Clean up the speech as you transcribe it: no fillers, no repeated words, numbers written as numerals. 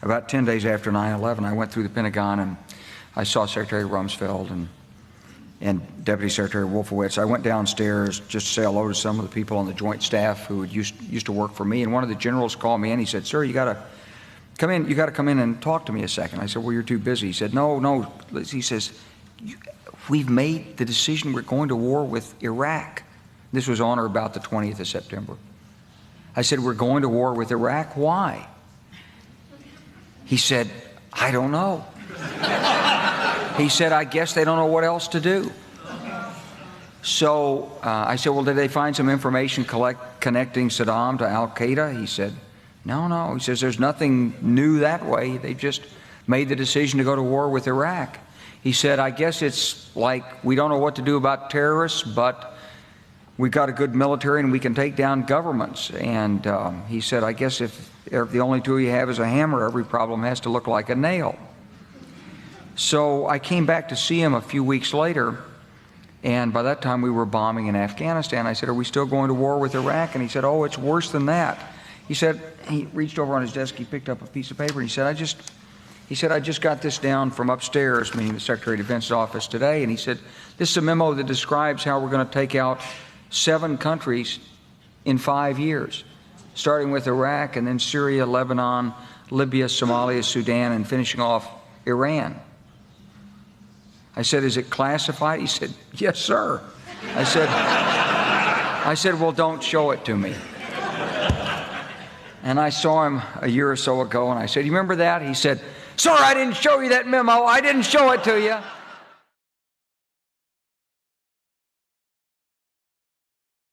about 10 days after 9/11, I went through the Pentagon and I saw Secretary Rumsfeld and Deputy Secretary Wolfowitz. I went downstairs just to say hello to some of the people on the Joint Staff who used to work for me, and one of the generals called me in. He said, "Sir, you got to come in. You got to come in and talk to me a second." I said, "Well, you're too busy." He said, "No." He says, "We've made the decision. We're going to war with Iraq." This was on or about the 20th of September. I said, "We're going to war with Iraq. Why?" He said, "I don't know." He said, "I guess they don't know what else to do." So I said, "Well, did they find some information connecting Saddam to Al-Qaeda?" He said, No. He says, "There's nothing new that way. They just made the decision to go to war with Iraq." He said, "I guess it's like we don't know what to do about terrorists, but we've got a good military and we can take down governments." And he said, "I guess if the only tool you have is a hammer, every problem has to look like a nail." So I came back to see him a few weeks later, and by that time we were bombing in Afghanistan. I said, "Are we still going to war with Iraq?" And he said, "Oh, it's worse than that." He said, he reached over on his desk, he picked up a piece of paper, and he said, I just got this down from upstairs," meaning the Secretary of Defense's office today, and he said, "This is a memo that describes how we're going to take out 7 countries in 5 years, starting with Iraq and then Syria, Lebanon, Libya, Somalia, Sudan, and finishing off Iran." I said, "Is it classified?" He said, "Yes, sir." I said, "Well, don't show it to me." And I saw him a year or so ago, and I said, "You remember that?" He said, "Sir, I didn't show you that memo. I didn't show it to you."